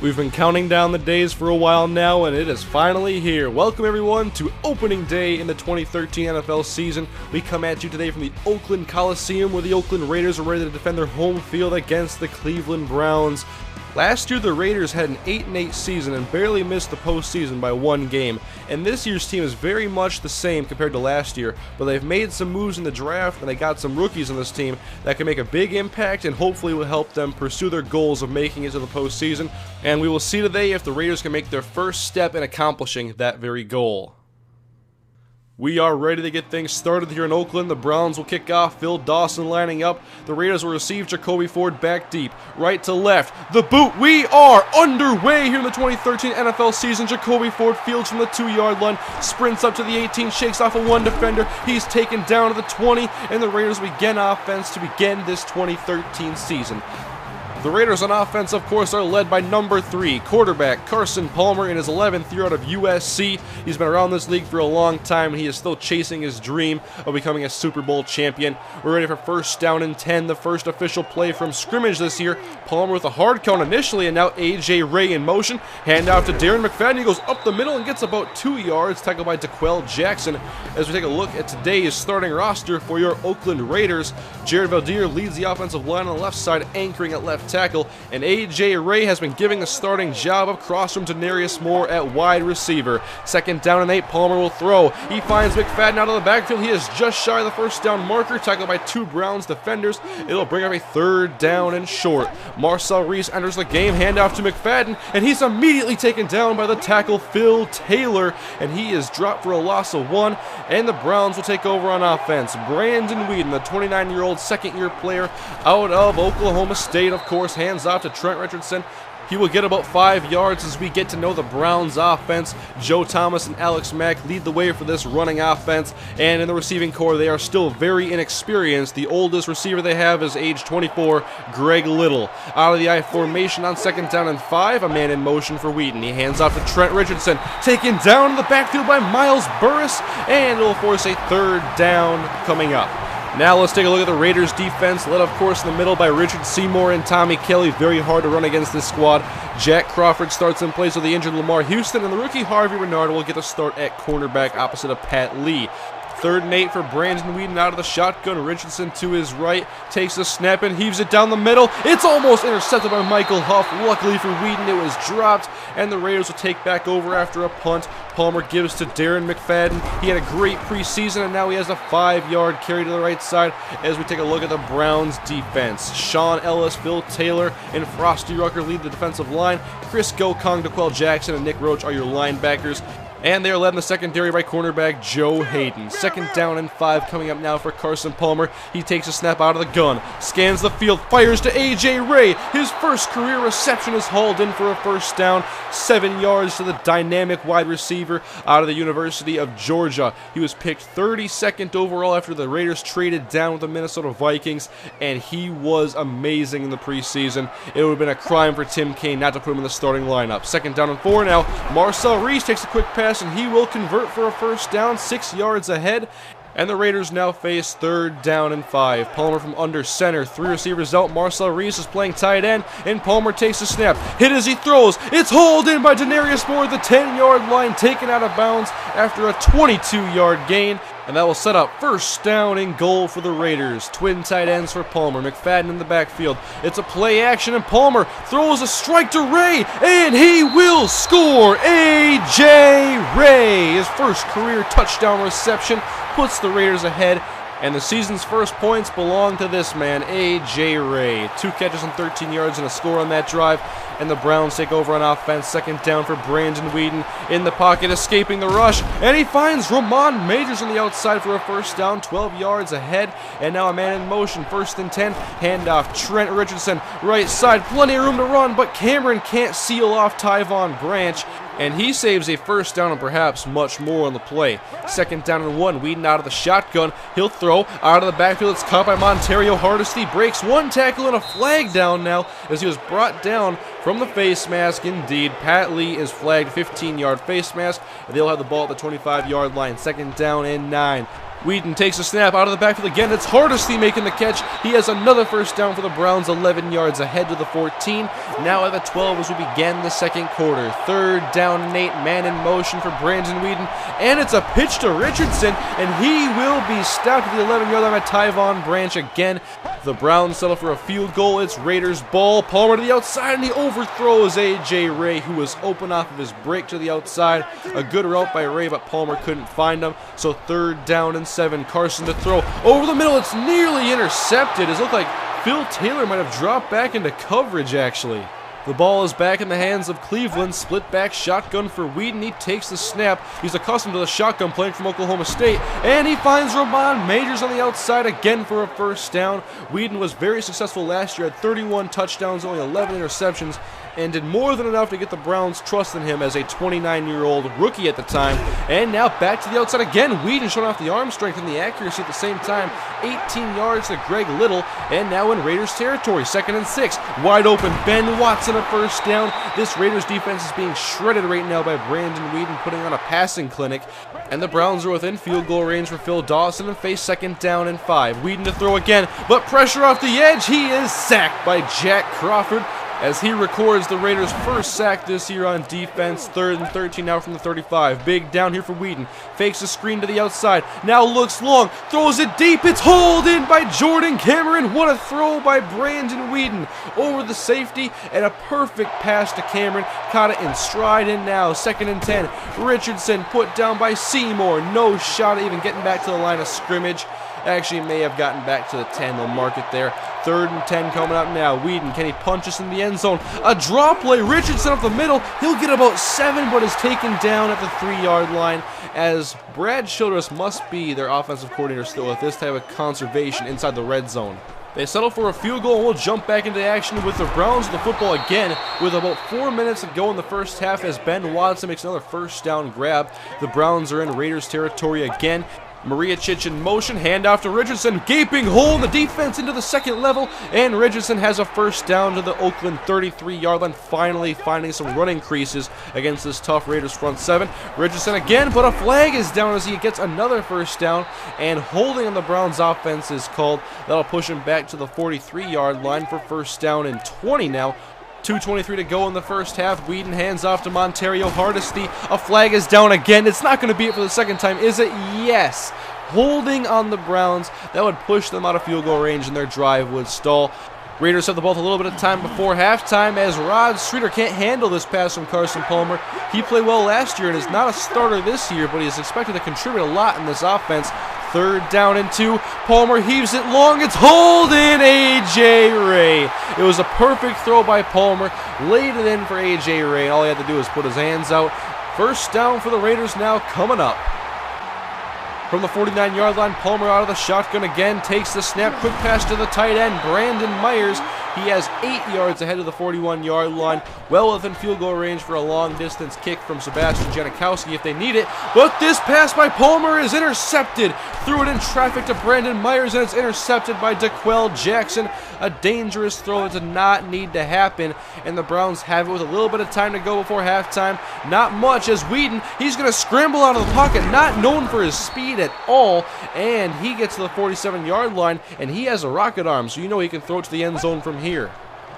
We've been counting down the days for a while now, and it is finally here. Welcome everyone to opening day in the 2013 NFL season. We come at you today from the Oakland Coliseum, where the Oakland Raiders are ready to defend their home field against the Cleveland Browns. Last year, the Raiders had an 8-8 season and barely missed the postseason by one game. And this year's team is very much the same compared to last year, but they've made some moves in the draft and they got some rookies on this team that can make a big impact and hopefully will help them pursue their goals of making it to the postseason. And we will see today if the Raiders can make their first step in accomplishing that very goal. We are ready to get things started here in Oakland. The Browns will kick off, Phil Dawson lining up. The Raiders will receive Jacoby Ford back deep, right to left. The boot, we are underway here in the 2013 NFL season. Jacoby Ford fields from the 2-yard line, sprints up to the 18, shakes off a one defender. He's taken down to the 20, and the Raiders begin offense to begin this 2013 season. The Raiders on offense, of course, are led by number 3, quarterback Carson Palmer in his 11th year out of USC. He's been around this league for a long time, and he is still chasing his dream of becoming a Super Bowl champion. We're ready for first down and 10, the first official play from scrimmage this year. Palmer with a hard count initially, and now A.J. Ray in motion. Hand off to Darren McFadden. He goes up the middle and gets about 2 yards, tackled by DeQuell Jackson. As we take a look at today's starting roster for your Oakland Raiders, Jared Valdir leads the offensive line on the left side, anchoring at left tackle, and A.J. Ray has been given the starting job across from Denarius Moore at wide receiver. Second down and 8, Palmer will throw. He finds McFadden out of the backfield. He is just shy of the first down marker, tackled by 2 Browns defenders. It'll bring up a third down and short. Marcel Reese enters the game, handoff to McFadden, and he's immediately taken down by the tackle Phil Taylor, and he is dropped for a loss of 1, and the Browns will take over on offense. Brandon Weeden, the 29-year-old second-year player out of Oklahoma State, of course, hands off to Trent Richardson. He will get about 5 yards as we get to know the Browns offense. Joe Thomas and Alex Mack lead the way for this running offense, and in the receiving core they are still very inexperienced. The oldest receiver they have is age 24, Greg Little. Out of the I formation on second down and 5, a man in motion for Weeden. He hands off to Trent Richardson, taken down in the backfield by Miles Burris, and it will force a third down coming up. Now let's take a look at the Raiders defense, led of course in the middle by Richard Seymour and Tommy Kelly. Very hard to run against this squad. Jack Crawford starts in place of the injured Lamar Houston, and the rookie Harvey Renard will get a start at cornerback opposite of Pat Lee. Third and 8 for Brandon Weeden out of the shotgun. Richardson to his right, takes the snap and heaves it down the middle. It's almost intercepted by Michael Huff. Luckily for Weeden, it was dropped, and the Raiders will take back over after a punt. Palmer gives to Darren McFadden. He had a great preseason, and now he has a 5-yard carry to the right side as we take a look at the Browns defense. Sean Ellis, Phil Taylor, and Frosty Rucker lead the defensive line. Chris Gokong, DeQuell Jackson, and Nick Roach are your linebackers. And they are led in the secondary by cornerback Joe Hayden. Second down and 5 coming up now for Carson Palmer. He takes a snap out of the gun, scans the field, fires to A.J. Ray. His first career reception is hauled in for a first down. 7 yards to the dynamic wide receiver out of the University of Georgia. He was picked 32nd overall after the Raiders traded down with the Minnesota Vikings, and he was amazing in the preseason. It would have been a crime for Tim Kaine not to put him in the starting lineup. Second down and 4 now. Marcel Reese takes a quick pass, and he will convert for a first down, 6 yards ahead. And the Raiders now face third down and 5. Palmer from under center, 3 receivers out. Marcel Reese is playing tight end, and Palmer takes a snap. Hit as he throws. It's hauled in by Denarius Moore, the 10-yard line, taken out of bounds after a 22-yard gain. And that will set up first down and goal for the Raiders. Twin tight ends for Palmer. McFadden in the backfield. It's a play action, and Palmer throws a strike to Ray, and he will score. A.J. Ray, his first career touchdown reception, puts the Raiders ahead. And the season's first points belong to this man, A.J. Ray. 2 catches and 13 yards and a score on that drive. And the Browns take over on offense. Second down for Brandon Weeden in the pocket, escaping the rush. And he finds Ramon Majors on the outside for a first down, 12 yards ahead. And now a man in motion, first and 10. Handoff, Trent Richardson, right side. Plenty of room to run, but Cameron can't seal off Tyvon Branch. And he saves a first down and perhaps much more on the play. Second down and 1, Weeden out of the shotgun. He'll throw out of the backfield. It's caught by Montario Hardesty. Breaks 1 tackle and a flag down now as he was brought down from the face mask. Indeed, Pat Lee is flagged, 15-yard face mask. And they'll have the ball at the 25-yard line. Second down and 9. Whedon takes a snap out of the backfield again. It's Hardesty making the catch. He has another first down for the Browns, 11 yards ahead to the 14. Now at the 12 as we begin the second quarter. 3rd down and 8, man in motion for Brandon Whedon. And it's a pitch to Richardson, and he will be stopped at the 11-yard line by Tyvon Branch again. The Browns settle for a field goal. It's Raiders ball. Palmer to the outside, and he overthrows A.J. Ray, who was open off of his break to the outside. A good route by Ray, but Palmer couldn't find him. So 3rd down and 7. Carson to throw. Over the middle, it's nearly intercepted. It looked like Phil Taylor might have dropped back into coverage, actually. The ball is back in the hands of Cleveland. Split back shotgun for Whedon. He takes the snap. He's accustomed to the shotgun playing from Oklahoma State. And he finds Ramon Majors on the outside again for a first down. Whedon was very successful last year, had 31 touchdowns, only 11 interceptions, and did more than enough to get the Browns trust in him as a 29-year-old rookie at the time. And now back to the outside again. Whedon showing off the arm strength and the accuracy at the same time. 18 yards to Greg Little, and now in Raiders territory. 2nd and 6. Wide open. Ben Watson a first down. This Raiders defense is being shredded right now by Brandon Whedon putting on a passing clinic. And the Browns are within field goal range for Phil Dawson and face 2nd down and 5. Whedon to throw again, but pressure off the edge. He is sacked by Jack Crawford as he records the Raiders' first sack this year on defense. 3rd and 13 now from the 35. Big down here for Whedon. Fakes a screen to the outside. Now looks long. Throws it deep. It's hauled in by Jordan Cameron. What a throw by Brandon Whedon over the safety, and a perfect pass to Cameron. Caught it in stride, and now 2nd and 10. Richardson put down by Seymour. No shot at even getting back to the line of scrimmage. Actually may have gotten back to the 10. They'll mark it there. 3rd and 10 coming up now. Whedon, can he punch us in the end zone? A draw play. Richardson up the middle. He'll get about 7, but is taken down at the 3-yard line, as Brad Childress must be their offensive coordinator still with this type of conservation inside the red zone. They settle for a field goal, and we'll jump back into action with the Browns with the football again with about 4 minutes to go in the first half as Ben Watson makes another first down grab. The Browns are in Raiders territory again. Maria Chich in motion, handoff to Richardson, gaping hole in the defense into the 2nd level, and Richardson has a first down to the Oakland 33-yard line, finally finding some running creases against this tough Raiders front 7. Richardson again, but a flag is down as he gets another first down, and holding on the Browns offense is called. That'll push him back to the 43-yard line for first down and 20 now. 2:23 to go in the first half. Whedon hands off to Montario Hardesty. A flag is down again. It's not going to be it for the 2nd time, is it? Yes. Holding on the Browns. That would push them out of field goal range, and their drive would stall. Raiders have the ball with a little bit of time before halftime as Rod Streeter can't handle this pass from Carson Palmer. He played well last year and is not a starter this year, but he is expected to contribute a lot in this offense. 3rd down and 2. Palmer heaves it long. It's hauled in A.J. Ray. It was a perfect throw by Palmer. Laid it in for A.J. Ray. All he had to do was put his hands out. First down for the Raiders now coming up. From the 49-yard line, Palmer out of the shotgun again, takes the snap, quick pass to the tight end, Brandon Myers. He has 8 yards ahead of the 41-yard line, well within field goal range for a long-distance kick from Sebastian Janikowski if they need it. But this pass by Palmer is intercepted. Threw it in traffic to Brandon Myers, and it's intercepted by DeQuell Jackson. A dangerous throw that did not need to happen, and the Browns have it with a little bit of time to go before halftime. Not much, as Whedon, he's going to scramble out of the pocket, not known for his speed at all, and he gets to the 47-yard line, and he has a rocket arm, so you know he can throw it to the end zone from here.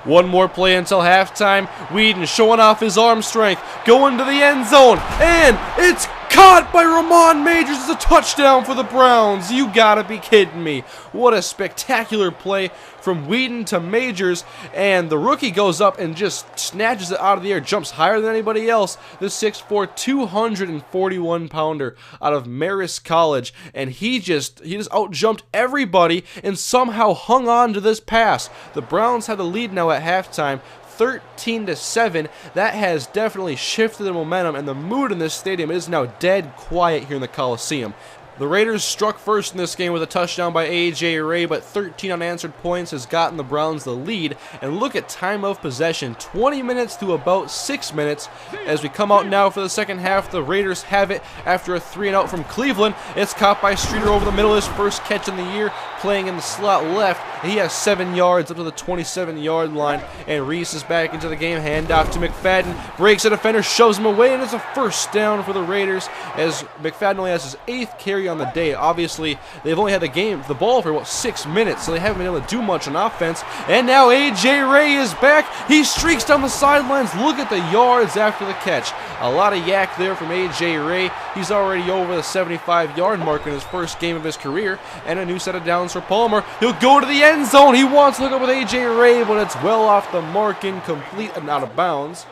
One more play until halftime. Whedon showing off his arm strength, going to the end zone, and it's caught by Ramon Majors. It's a touchdown for the Browns. You gotta be kidding me. What a spectacular play from Whedon to Majors, and the rookie goes up and just snatches it out of the air, jumps higher than anybody else. The 6'4", 241-pounder out of Marist College, and he just out-jumped everybody and somehow hung on to this pass. The Browns have the lead now at halftime, 13-7. That has definitely shifted the momentum, and the mood in this stadium is now dead quiet here in the Coliseum. The Raiders struck first in this game with a touchdown by A.J. Ray, but 13 unanswered points has gotten the Browns the lead. And look at time of possession, 20 minutes to about 6 minutes. As we come out now for the second half, the Raiders have it after a 3-and-out from Cleveland. It's caught by Streeter over the middle, his first catch in the year, playing in the slot left. He has 7 yards up to the 27-yard line, and Reese is back into the game. Handoff to McFadden, breaks a defender, shoves him away, and it's a first down for the Raiders as McFadden only has his 8th carry on the day. Obviously, they've only had the ball for about 6 minutes, so they haven't been able to do much on offense. And now A.J. Ray is back. He streaks down the sidelines. Look at the yards after the catch. A lot of yak there from A.J. Ray. He's already over the 75-yard mark in his first game of his career, and a new set of downs for Palmer. He'll go to the end zone. He wants to look up with A.J. Ray, but it's well off the mark, incomplete and out of bounds.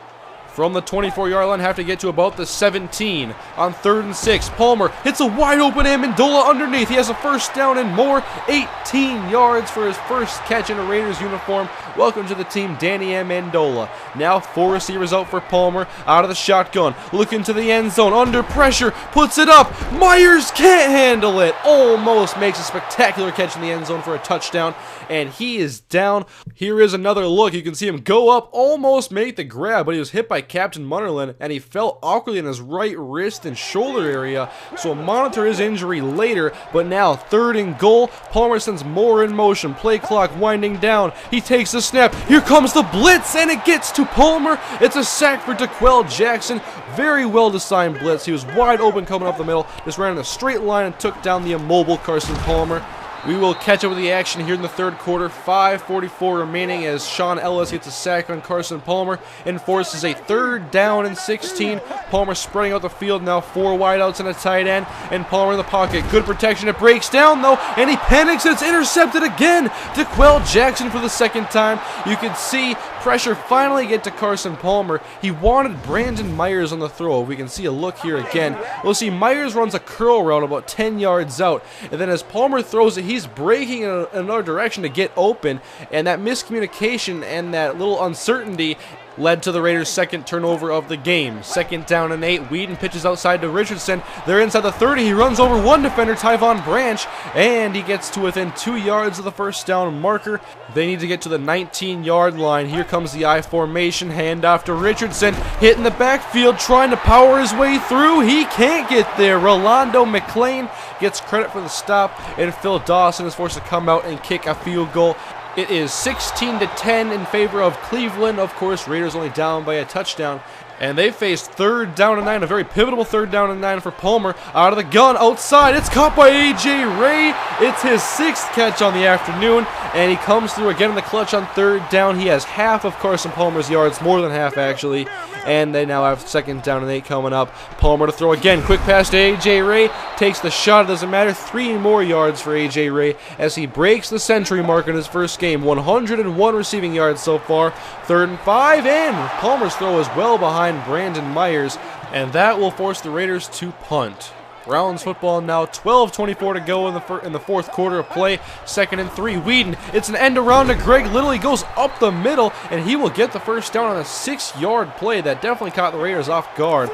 From the 24-yard line, have to get to about the 17 on 3rd and 6. Palmer hits a wide-open Amendola underneath. He has a first down and more. 18 yards for his first catch in a Raiders uniform. Welcome to the team, Danny Amendola. Now 4 receivers out for Palmer, out of the shotgun. Looking to the end zone, under pressure, puts it up. Myers can't handle it. Almost makes a spectacular catch in the end zone for a touchdown, and he is down. Here is another look. You can see him go up, almost make the grab, but he was hit by Captain Munnerlyn, and he fell awkwardly in his right wrist and shoulder area, so we'll monitor his injury later. But now 3rd and goal. Palmer sends more in motion, play clock winding down. He takes the snap. Here comes the blitz, and it gets to Palmer. It's a sack for DeQuell Jackson. Very well designed blitz. He was wide open coming up the middle, just ran in a straight line and took down the immobile Carson Palmer. We will catch up with the action here in the 3rd quarter. 5:44 remaining as Sean Ellis gets a sack on Carson Palmer and forces a 3rd down and 16. Palmer spreading out the field now, 4 wideouts and a tight end, and Palmer in the pocket. Good protection. It breaks down though, and he panics. It's intercepted again. DeQuell Jackson for the 2nd time. You can see pressure finally get to Carson Palmer. He wanted Brandon Myers on the throw. We can see a look here again. We'll see Myers runs a curl route about 10 yards out, and then as Palmer throws it, he's breaking in another direction to get open, and that miscommunication and that little uncertainty led to the Raiders' 2nd turnover of the game. 2nd down and 8. Whedon pitches outside to Richardson. They're inside the 30. He runs over one defender, Tyvon Branch, and he gets to within 2 yards of the first down marker. They need to get to the 19-yard line. Here comes the I formation. Handoff to Richardson. Hit in the backfield, trying to power his way through. He can't get there. Rolando McClain gets credit for the stop, and Phil Dawson is forced to come out and kick a field goal. It is 16-10 in favor of Cleveland. Of course, Raiders only down by a touchdown. And they faced 3rd down and 9, a very pivotal 3rd down and 9 for Palmer. Out of the gun, outside, it's caught by A.J. Ray. It's his 6th catch on the afternoon, and he comes through again in the clutch on 3rd down. He has half of Carson Palmer's yards, more than half actually, and they now have 2nd down and 8 coming up. Palmer to throw again, quick pass to A.J. Ray, takes the shot, it doesn't matter. 3 more yards for A.J. Ray as he breaks the century mark in his first game. 101 receiving yards so far. 3rd and 5, and Palmer's throw is well behind Brandon Myers, and that will force the Raiders to punt. Browns football now, 12:24 to go in the 4th quarter of play. 2nd and 3. Whedon, it's an end around to Greg Little. He goes up the middle, and he will get the first down on a 6-yard play. That definitely caught the Raiders off guard.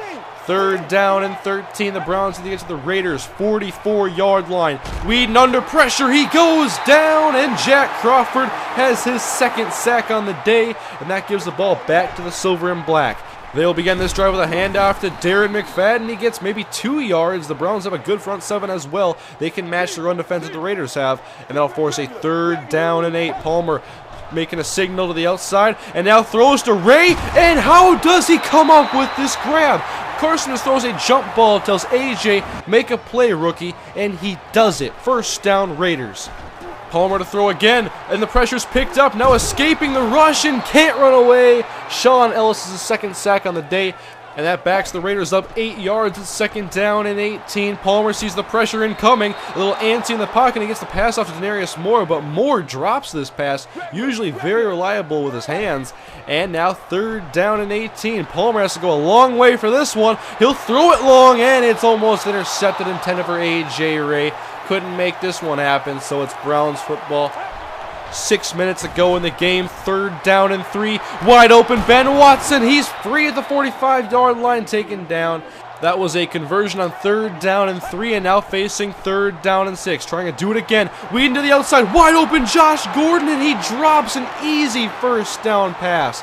3rd down and 13. The Browns need to get to the Raiders' 44-yard line. Whedon under pressure. He goes down, and Jack Crawford has his 2nd sack on the day, and that gives the ball back to the silver and black. They'll begin this drive with a handoff to Darren McFadden. He gets maybe 2 yards. The Browns have a good front 7 as well. They can match the run defense that the Raiders have, and that'll force a 3rd down and 8. Palmer making a signal to the outside, and now throws to Ray, and how does he come up with this grab? Carson throws a jump ball, tells AJ, make a play, rookie, and he does it. First down, Raiders. Palmer to throw again, and the pressure's picked up, now escaping the rush and can't run away. Sean Ellis is his 2nd sack on the day, and that backs the Raiders up 8 yards. It's 2nd down and 18. Palmer sees the pressure incoming, a little antsy in the pocket, and he gets the pass off to Denarius Moore, but Moore drops this pass, usually very reliable with his hands. And now 3rd down and 18. Palmer has to go a long way for this one. He'll throw it long, and it's almost intercepted, intended for A.J. Ray. Couldn't make this one happen, so it's Browns football. 6 minutes to go in the game. 3rd down and 3. Wide open, Ben Watson. He's free at the 45-yard line, taken down. That was a conversion on 3rd down and 3, and now facing 3rd down and 6. Trying to do it again. Whedon to the outside. Wide open, Josh Gordon, and he drops an easy first down pass.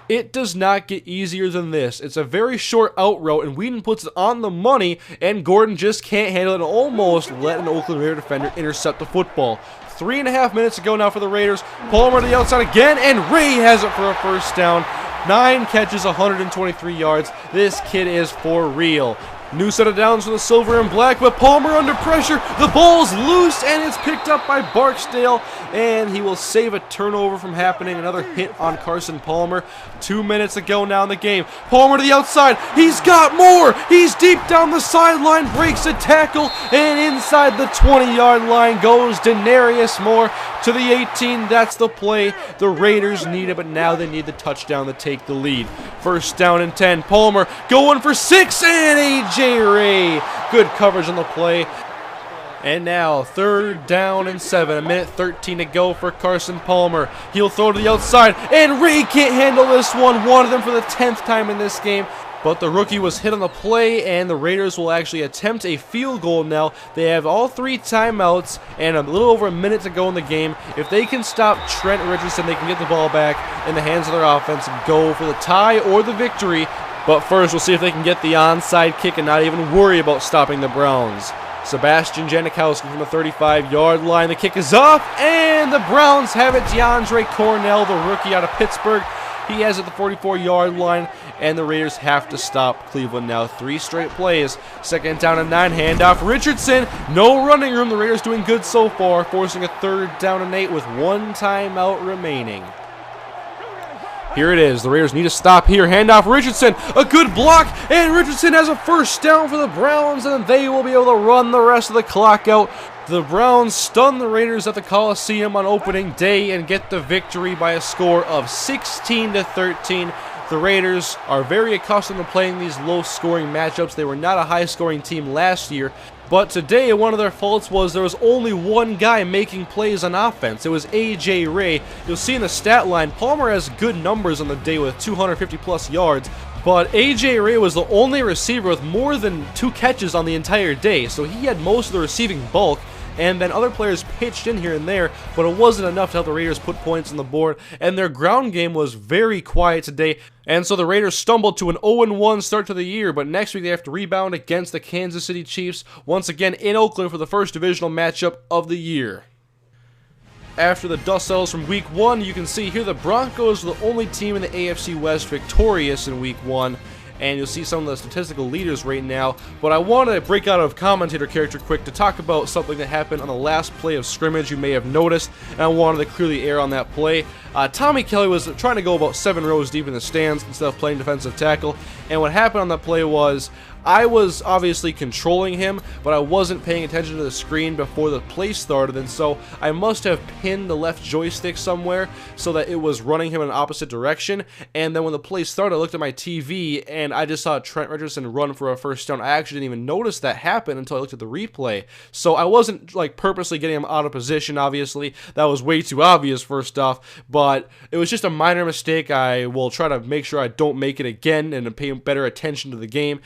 It does not get easier than this. It's a very short out route, and Whedon puts it on the money, and Gordon just can't handle it and almost let an Oakland Raider defender intercept the football. 3.5 minutes to go now for the Raiders. Palmer to the outside again, and Ray has it for a first down. 9 catches, 123 yards. This kid is for real. New set of downs for the silver and black, but Palmer under pressure. The ball's loose, and it's picked up by Barksdale, and he will save a turnover from happening. Another hit on Carson Palmer. 2 minutes to go now in the game. Palmer to the outside. He's got more. He's deep down the sideline, breaks a tackle, and inside the 20-yard line goes Denarius Moore to the 18. That's the play the Raiders needed, but now they need the touchdown to take the lead. First down and 10. Palmer going for 6, and A.J. Ray. Good coverage on the play. And now, 3rd down and 7. 1:13 to go for Carson Palmer. He'll throw to the outside, and Ray can't handle this one. One of them for the 10th time in this game. But the rookie was hit on the play, and the Raiders will actually attempt a field goal now. They have all 3 timeouts and a little over a minute to go in the game. If they can stop Trent Richardson, they can get the ball back in the hands of their offense and go for the tie or the victory. But first, we'll see if they can get the onside kick and not even worry about stopping the Browns. Sebastian Janikowski from the 35-yard line. The kick is up, and the Browns have it. DeAndre Cornell, the rookie out of Pittsburgh. He has it at the 44-yard line, and the Raiders have to stop Cleveland now. 3 straight plays. 2nd down and 9. Handoff Richardson. No running room. The Raiders doing good so far, forcing a 3rd down and 8 with 1 timeout remaining. Here it is. The Raiders need to stop here. Handoff Richardson. A good block, and Richardson has a first down for the Browns, and they will be able to run the rest of the clock out. The Browns stun the Raiders at the Coliseum on opening day and get the victory by a score of 16-13. The Raiders are very accustomed to playing these low-scoring matchups. They were not a high-scoring team last year. But today, one of their faults was there was only one guy making plays on offense. It was A.J. Ray. You'll see in the stat line, Palmer has good numbers on the day with 250-plus yards. But A.J. Ray was the only receiver with more than 2 catches on the entire day. So he had most of the receiving bulk. And then other players pitched in here and there, but it wasn't enough to help the Raiders put points on the board. And their ground game was very quiet today. And so the Raiders stumbled to an 0-1 start to the year, but next week they have to rebound against the Kansas City Chiefs, once again in Oakland for the first divisional matchup of the year. After the dust settles from Week 1, you can see here the Broncos are the only team in the AFC West victorious in Week 1. And you'll see some of the statistical leaders right now. But I want to break out of commentator character quick to talk about something that happened on the last play of scrimmage you may have noticed, and I wanted to clearly air on that play. Tommy Kelly was trying to go about 7 rows deep in the stands instead of playing defensive tackle, and what happened on that play was I was obviously controlling him, but I wasn't paying attention to the screen before the play started, and so I must have pinned the left joystick somewhere so that it was running him in an opposite direction. And then when the play started, I looked at my TV and I just saw Trent Richardson run for a first down. I actually didn't even notice that happen until I looked at the replay. So I wasn't like purposely getting him out of position, obviously. That was way too obvious, first off, but it was just a minor mistake. I will try to make sure I don't make it again and pay better attention to the game.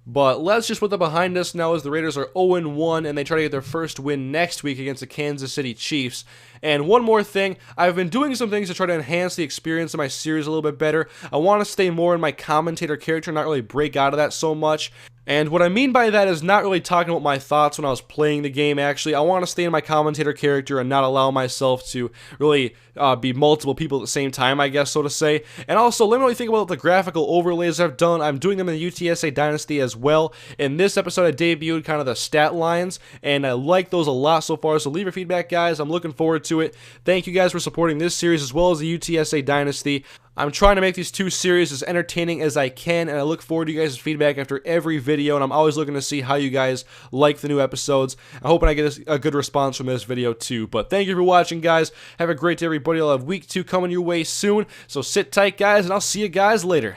But let's just put that behind us now as the Raiders are 0-1 and they try to get their first win next week against the Kansas City Chiefs. And one more thing, I've been doing some things to try to enhance the experience of my series a little bit better. I want to stay more in my commentator character, not really break out of that so much. And what I mean by that is not really talking about my thoughts when I was playing the game, actually. I want to stay in my commentator character and not allow myself to really be multiple people at the same time, I guess, so to say. And also, let me know what you think about the graphical overlays I've done. I'm doing them in the UTSA Dynasty as well. In this episode, I debuted kind of the stat lines, and I like those a lot so far. So leave your feedback, guys. I'm looking forward to it. Thank you guys for supporting this series as well as the UTSA Dynasty. I'm trying to make these 2 series as entertaining as I can, and I look forward to you guys' feedback after every video, and I'm always looking to see how you guys like the new episodes. I hope I get a good response from this video too. But thank you for watching, guys. Have a great day, everybody. I'll have week 2 coming your way soon, so sit tight, guys, and I'll see you guys later.